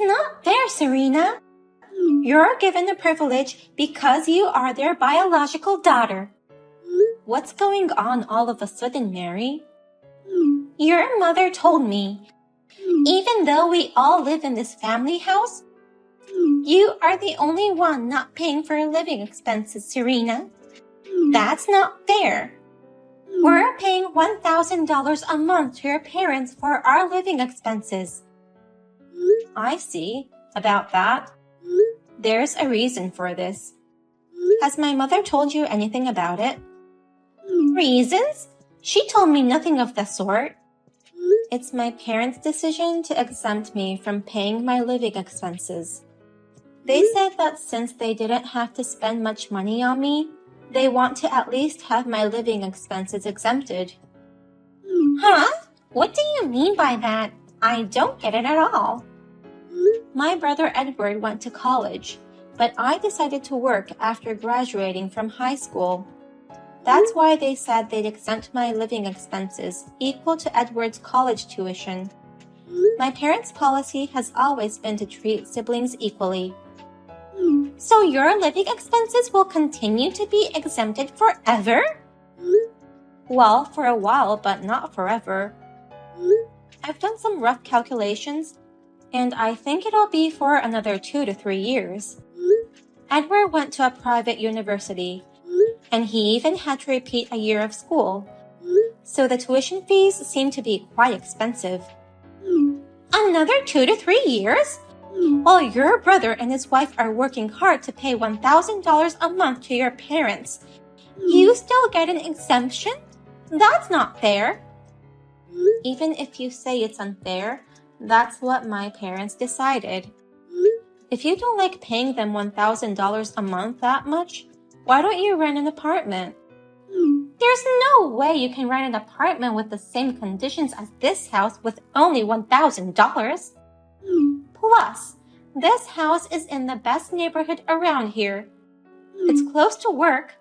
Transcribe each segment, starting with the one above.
It's not fair, Serena. You're given a privilege because you are their biological daughter. What's going on all of a sudden, Mary? Your mother told me, even though we all live in this family house, you are the only one not paying for living expenses, Serena. That's not fair. We're paying $1,000 a month to your parents for our living expenses. I see. About that. There's a reason for this. Has my mother told you anything about it? Reasons? She told me nothing of the sort. It's my parents' decision to exempt me from paying my living expenses. They said that since they didn't have to spend much money on me, they want to at least have my living expenses exempted. Huh? What do you mean by that? I don't get it at all. My brother Edward went to college, but I decided to work after graduating from high school. That's why they said they'd exempt my living expenses equal to Edward's college tuition. My parents' policy has always been to treat siblings equally. So your living expenses will continue to be exempted forever? Well, for a while, but not forever. I've done some rough calculations, and I think it'll be for another 2 to 3 years. Edward went to a private university, and he even had to repeat a year of school, so the tuition fees seem to be quite expensive. Another 2 to 3 years? While your brother and his wife are working hard to pay $1,000 a month to your parents, you still get an exemption? That's not fair. Even if you say it's unfair, that's what my parents decided. If you don't like paying them $1,000 a month that much, why don't you rent an apartment? There's no way you can rent an apartment with the same conditions as this house with only $1,000. Plus, this house is in the best neighborhood around here. It's close to work.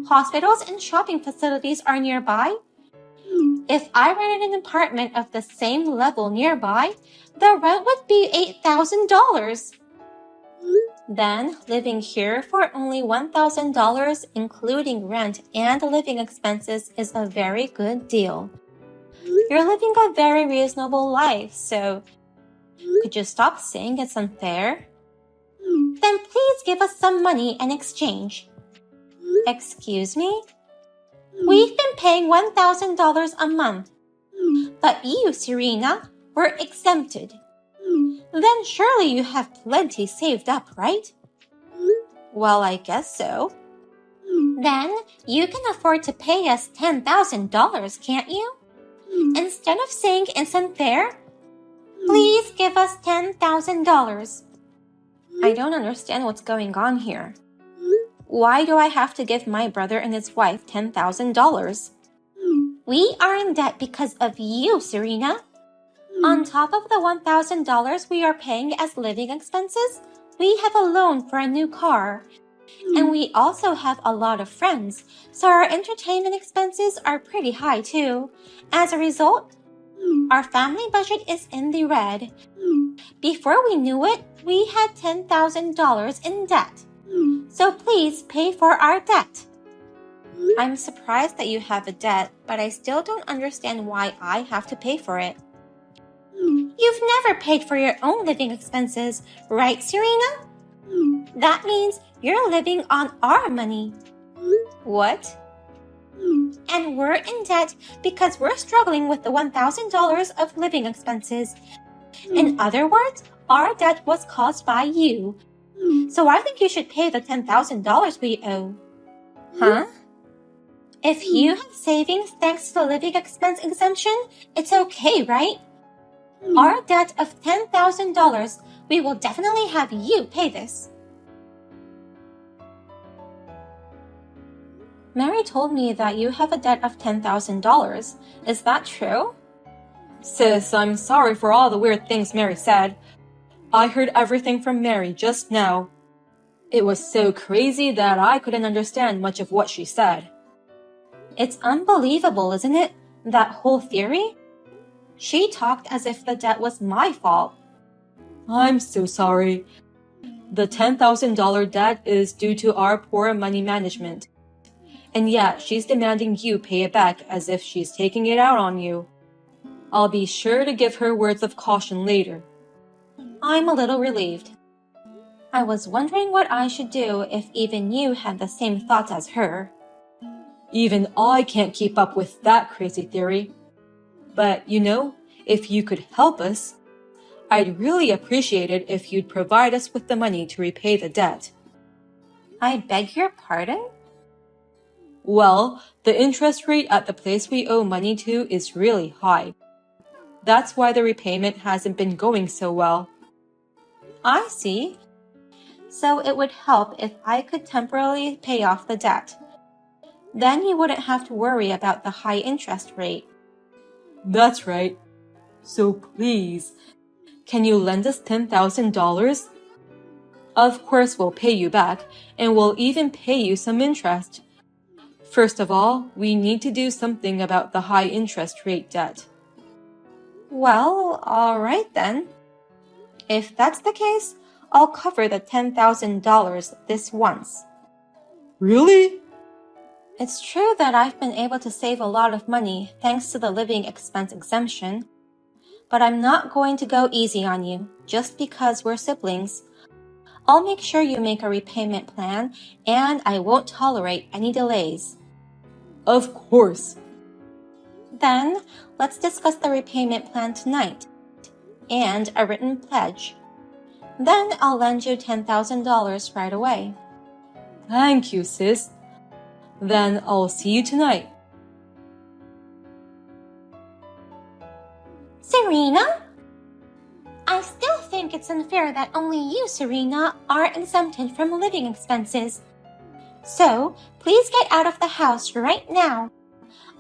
Hospitals and shopping facilities are nearby. If I rented an apartment of the same level nearby, the rent would be $8,000. Then, living here for only $1,000, including rent and living expenses, is a very good deal. You're living a very reasonable life, so could you stop saying it's unfair? Then please give us some money in exchange. Excuse me? We've been paying $1,000 a month, but you, Serena, were exempted. Then surely you have plenty saved up, right? Well, I guess so. Then you can afford to pay us $10,000, can't you? Instead of saying it's unfair, please give us $10,000. I don't understand what's going on here. Why do I have to give my brother and his wife $10,000? We are in debt because of you, Serena. On top of the $1,000 we are paying as living expenses, we have a loan for a new car. And we also have a lot of friends, so our entertainment expenses are pretty high too. As a result, our family budget is in the red. Before we knew it, we had $10,000 in debt. So please pay for our debt. I'm surprised that you have a debt, but I still don't understand why I have to pay for it. You've never paid for your own living expenses, right, Serena? That means you're living on our money. What? And we're in debt because we're struggling with the $1,000 of living expenses. In other words, our debt was caused by you. So I think you should pay the $10,000 we owe. Huh? If you have savings thanks to the living expense exemption, it's okay, right? Our debt of $10,000, we will definitely have you pay this. Mary told me that you have a debt of $10,000. Is that true? Sis, I'm sorry for all the weird things Mary said. I heard everything from Mary just now. It was so crazy that I couldn't understand much of what she said. It's unbelievable, isn't it? That whole theory? She talked as if the debt was my fault. I'm so sorry. The $10,000 debt is due to our poor money management. And yet, she's demanding you pay it back as if she's taking it out on you. I'll be sure to give her words of caution later. I'm a little relieved. I was wondering what I should do if even you had the same thoughts as her. Even I can't keep up with that crazy theory. But, if you could help us, I'd really appreciate it if you'd provide us with the money to repay the debt. I beg your pardon? Well, the interest rate at the place we owe money to is really high. That's why the repayment hasn't been going so well. I see. So it would help if I could temporarily pay off the debt. Then you wouldn't have to worry about the high interest rate. That's right. So please, can you lend us $10,000? Of course we'll pay you back, and we'll even pay you some interest. First of all, we need to do something about the high interest rate debt. Well, all right then. If that's the case, I'll cover the $10,000 this once. Really? It's true that I've been able to save a lot of money thanks to the living expense exemption. But I'm not going to go easy on you just because we're siblings. I'll make sure you make a repayment plan, and I won't tolerate any delays. Of course. Then, let's discuss the repayment plan tonight and a written pledge. Then I'll lend you $10,000 right away. Thank you, sis. Then I'll see you tonight. Serena? I still think it's unfair that only you, Serena, are exempted from living expenses. So, please get out of the house right now.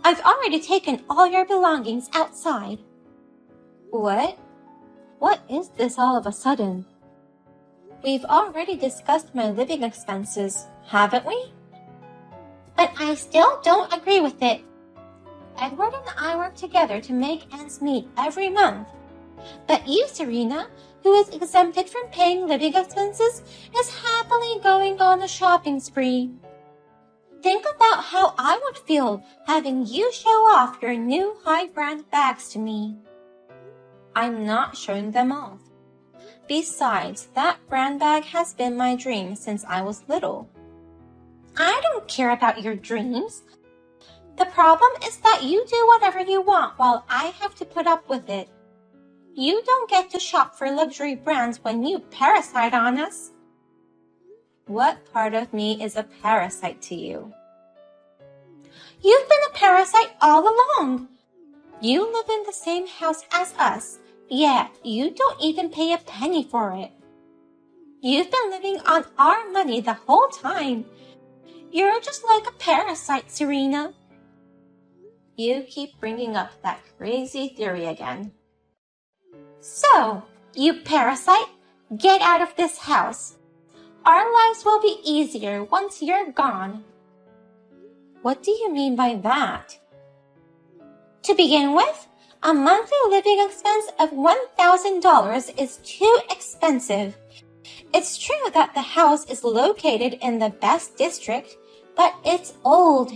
I've already taken all your belongings outside. What? What is this all of a sudden? We've already discussed my living expenses, haven't we? But I still don't agree with it. Edward and I work together to make ends meet every month. But you, Serena, who is exempted from paying living expenses, is happily going on a shopping spree. Think about how I would feel having you show off your new high-brand bags to me. I'm not showing them off. Besides, that brand bag has been my dream since I was little. I don't care about your dreams. The problem is that you do whatever you want while I have to put up with it. You don't get to shop for luxury brands when you parasite on us. What part of me is a parasite to you? You've been a parasite all along. You live in the same house as us, yet you don't even pay a penny for it. You've been living on our money the whole time. You're just like a parasite, Serena. You keep bringing up that crazy theory again. So, you parasite, get out of this house. Our lives will be easier once you're gone. What do you mean by that? To begin with, a monthly living expense of $1,000 is too expensive. It's true that the house is located in the best district, but it's old.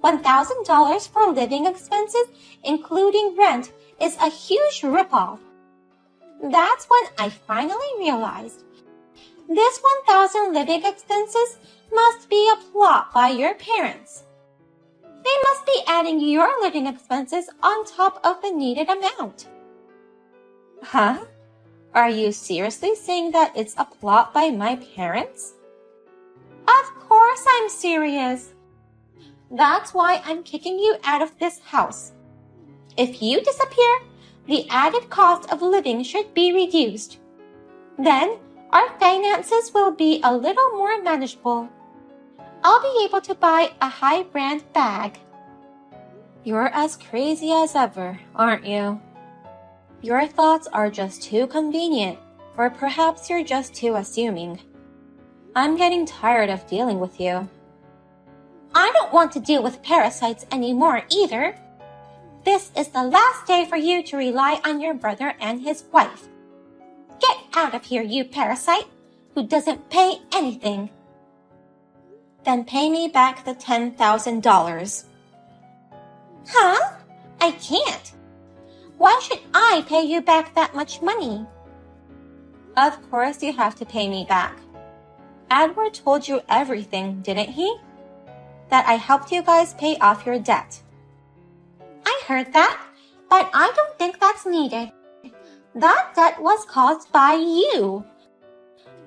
$1,000 for living expenses, including rent, is a huge ripoff. That's when I finally realized this 1,000 living expenses must be a plot by your parents. They must be adding your living expenses on top of the needed amount. Huh? Are you seriously saying that it's a plot by my parents? Of course I'm serious. That's why I'm kicking you out of this house. If you disappear, the added cost of living should be reduced. Then, our finances will be a little more manageable. I'll be able to buy a high-brand bag. You're as crazy as ever, aren't you? Your thoughts are just too convenient, or perhaps you're just too assuming. I'm getting tired of dealing with you. I don't want to deal with parasites anymore either. This is the last day for you to rely on your brother and his wife. Get out of here, you parasite, who doesn't pay anything. Then pay me back the $10,000. Huh? I can't. Why should I pay you back that much money? Of course you have to pay me back. Edward told you everything, didn't he? That I helped you guys pay off your debt. I heard that, but I don't think that's needed. That debt was caused by you.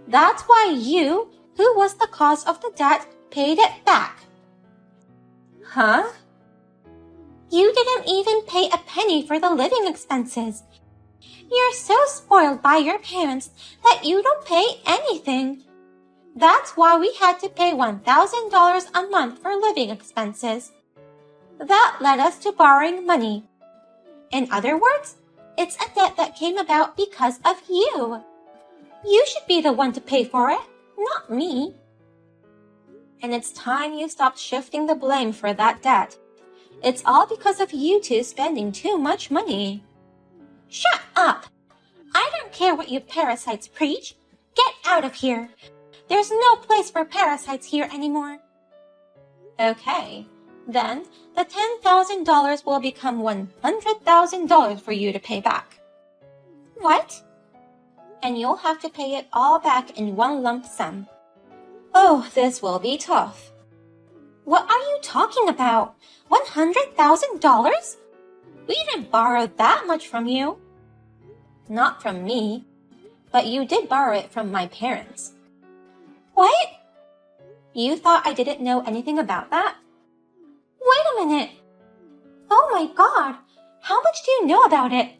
That's why you, who was the cause of the debt, paid it back. Huh? You didn't even pay a penny for the living expenses. You're so spoiled by your parents that you don't pay anything. That's why we had to pay $1,000 a month for living expenses. That led us to borrowing money. In other words, it's a debt that came about because of you. You should be the one to pay for it, not me. And it's time you stopped shifting the blame for that debt. It's all because of you two spending too much money. Shut up! I don't care what you parasites preach. Get out of here. There's no place for parasites here anymore. Okay, then the $10,000 will become $100,000 for you to pay back. What? And you'll have to pay it all back in one lump sum. Oh, this will be tough. What are you talking about? $100,000? We didn't borrow that much from you. Not from me, but you did borrow it from my parents. What? You thought I didn't know anything about that? Wait a minute. Oh my God, how much do you know about it?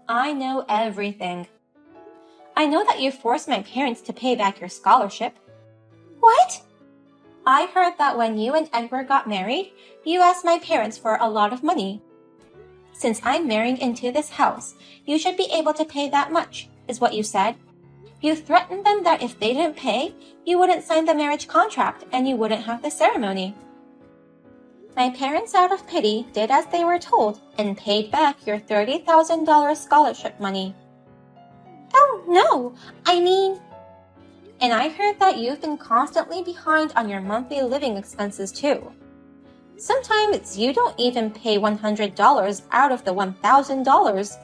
I know everything. I know that you forced my parents to pay back your scholarship. What? I heard that when you and Edward got married, you asked my parents for a lot of money. Since I'm marrying into this house, you should be able to pay that much, is what you said. You threatened them that if they didn't pay, you wouldn't sign the marriage contract and you wouldn't have the ceremony. My parents, out of pity, did as they were told and paid back your $30,000 scholarship money. Oh no, I mean... And I heard that you've been constantly behind on your monthly living expenses too. Sometimes you don't even pay $100 out of the $1,000.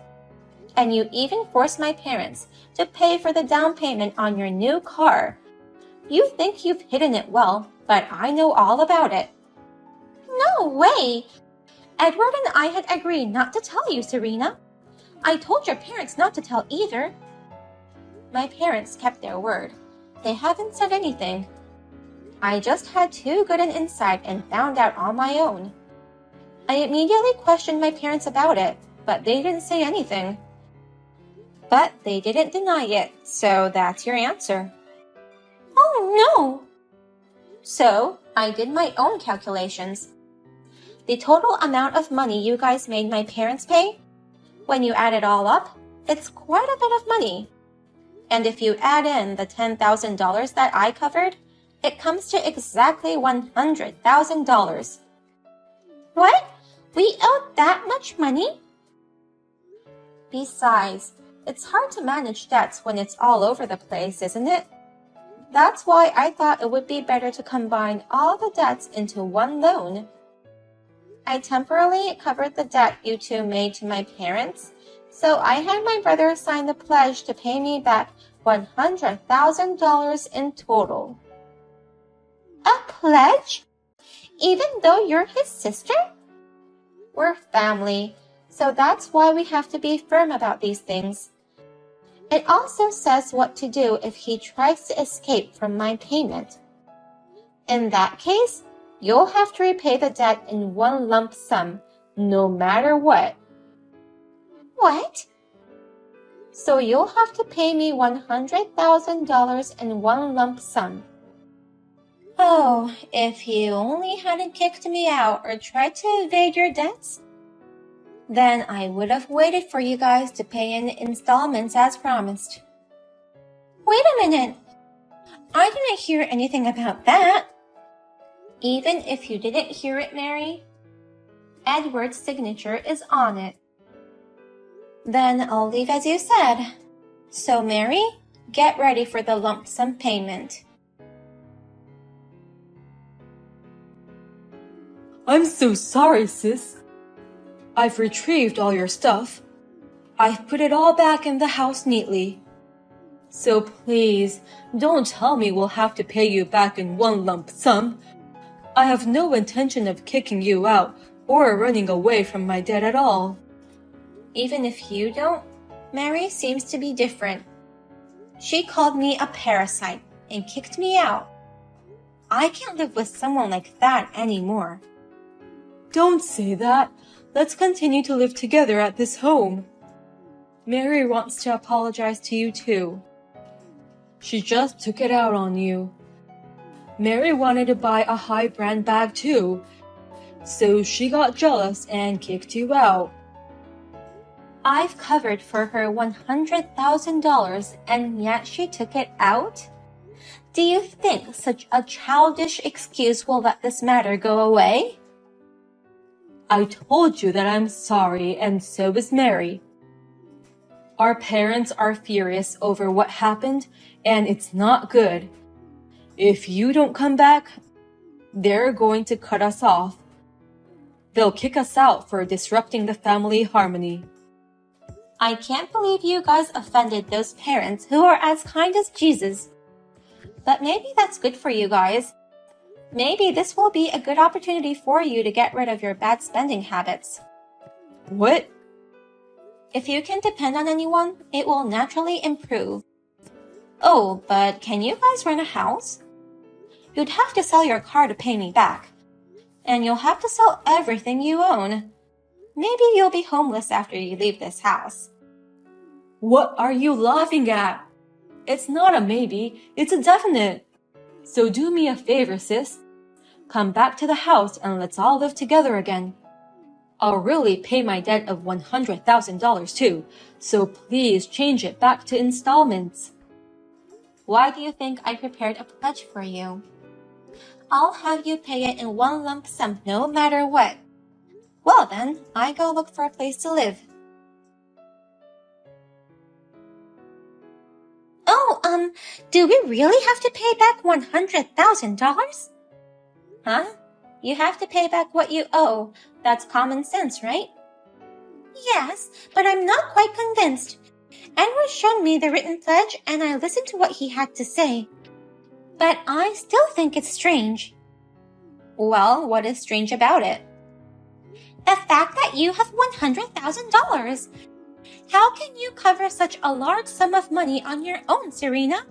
And you even forced my parents to pay for the down payment on your new car. You think you've hidden it well, but I know all about it. No way! Edward and I had agreed not to tell you, Serena. I told your parents not to tell either. My parents kept their word. They haven't said anything. I just had too good an insight and found out on my own. I immediately questioned my parents about it, but they didn't say anything. But they didn't deny it, so that's your answer. Oh no! So, I did my own calculations. The total amount of money you guys made my parents pay, when you add it all up, it's quite a bit of money. And if you add in the $10,000 that I covered, it comes to exactly $100,000. What? We owed that much money? Besides, it's hard to manage debts when it's all over the place, isn't it? That's why I thought it would be better to combine all the debts into one loan. I temporarily covered the debt you two made to my parents, so I had my brother sign the pledge to pay me back $100,000 in total. A pledge? Even though you're his sister? We're family, so that's why we have to be firm about these things. It also says what to do if he tries to escape from my payment. In that case, you'll have to repay the debt in one lump sum, no matter what. What? So you'll have to pay me $100,000 in one lump sum. Oh, if you only hadn't kicked me out or tried to evade your debts, then I would have waited for you guys to pay in installments as promised. Wait a minute! I didn't hear anything about that. Even if you didn't hear it, Mary, Edward's signature is on it. Then I'll leave as you said. So, Mary, get ready for the lump sum payment. I'm so sorry, sis. I've retrieved all your stuff. I've put it all back in the house neatly. So please, don't tell me we'll have to pay you back in one lump sum. I have no intention of kicking you out or running away from my dad at all. Even if you don't, Mary seems to be different. She called me a parasite and kicked me out. I can't live with someone like that anymore. Don't say that. Let's continue to live together at this home. Mary wants to apologize to you too. She just took it out on you. Mary wanted to buy a high brand bag too, so she got jealous and kicked you out. I've covered for her $100,000 and yet she took it out? Do you think such a childish excuse will let this matter go away? I told you that I'm sorry, and so is Mary. Our parents are furious over what happened, and it's not good. If you don't come back, they're going to cut us off. They'll kick us out for disrupting the family harmony. I can't believe you guys offended those parents who are as kind as Jesus. But maybe that's good for you guys. Maybe this will be a good opportunity for you to get rid of your bad spending habits. What? If you can depend on anyone, it will naturally improve. Oh, but can you guys rent a house? You'd have to sell your car to pay me back. And you'll have to sell everything you own. Maybe you'll be homeless after you leave this house. What are you laughing at? It's not a maybe, it's a definite. So do me a favor, sis. Come back to the house and let's all live together again. I'll really pay my debt of $100,000 too, so please change it back to installments. Why do you think I prepared a pledge for you? I'll have you pay it in one lump sum no matter what. Well then, I go look for a place to live. Oh, do we really have to pay back $100,000? Huh? You have to pay back what you owe. That's common sense, right? Yes, but I'm not quite convinced. Edward showed me the written pledge and I listened to what he had to say. But I still think it's strange. Well, what is strange about it? The fact that you have $100,000. How can you cover such a large sum of money on your own, Serena?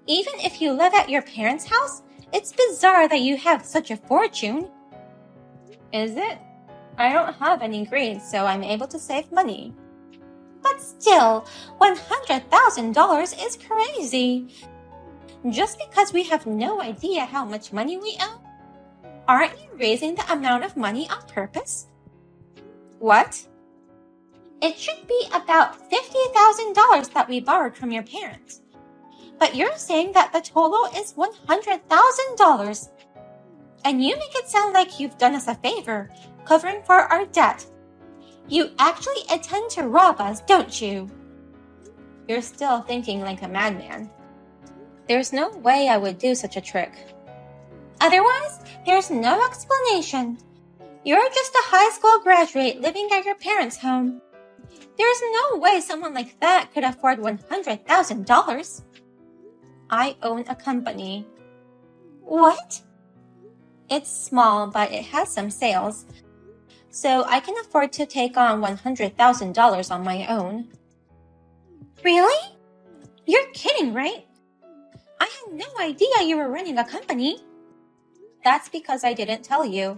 Even if you live at your parents' house, it's bizarre that you have such a fortune. Is it? I don't have any grades, so I'm able to save money. But still, $100,000 is crazy. Just because we have no idea how much money we owe? Aren't you raising the amount of money on purpose? What? It should be about $50,000 that we borrowed from your parents. But you're saying that the total is $100,000. And you make it sound like you've done us a favor, covering for our debt. You actually intend to rob us, don't you? You're still thinking like a madman. There's no way I would do such a trick. Otherwise, there's no explanation. You're just a high school graduate living at your parents' home. There's no way someone like that could afford $100,000. I own a company. What? It's small, but it has some sales. So I can afford to take on $100,000 on my own. Really? You're kidding, right? I had no idea you were running a company. That's because I didn't tell you.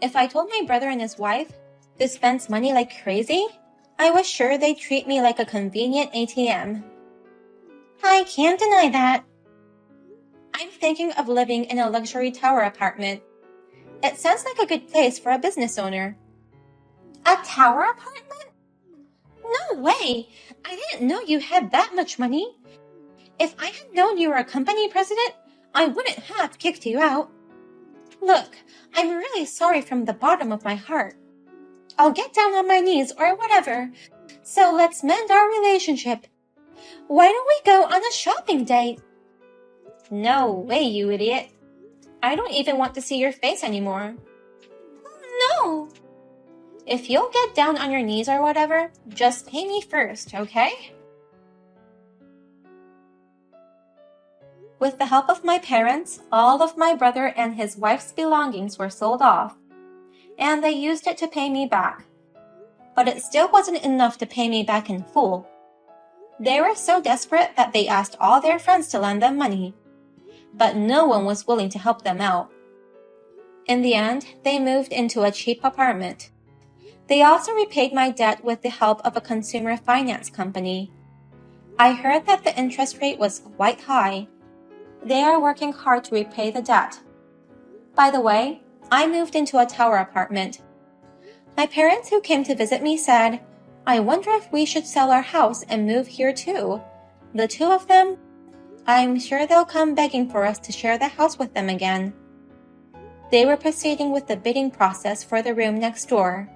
If I told my brother and his wife who spends money like crazy, I was sure they'd treat me like a convenient ATM. I can't deny that. I'm thinking of living in a luxury tower apartment. It sounds like a good place for a business owner. A tower apartment? No way! I didn't know you had that much money. If I had known you were a company president, I wouldn't have kicked you out. Look, I'm really sorry from the bottom of my heart. I'll get down on my knees or whatever. So let's mend our relationship. Why don't we go on a shopping date? No way, you idiot. I don't even want to see your face anymore. No. If you'll get down on your knees or whatever, just pay me first, okay? With the help of my parents, all of my brother and his wife's belongings were sold off, and they used it to pay me back. But it still wasn't enough to pay me back in full. They were so desperate that they asked all their friends to lend them money, but no one was willing to help them out. In the end, they moved into a cheap apartment. They also repaid my debt with the help of a consumer finance company. I heard that the interest rate was quite high. They are working hard to repay the debt. By the way, I moved into a tower apartment. My parents who came to visit me said, "I wonder if we should sell our house and move here too." The two of them, I'm sure they'll come begging for us to share the house with them again. They were proceeding with the bidding process for the room next door.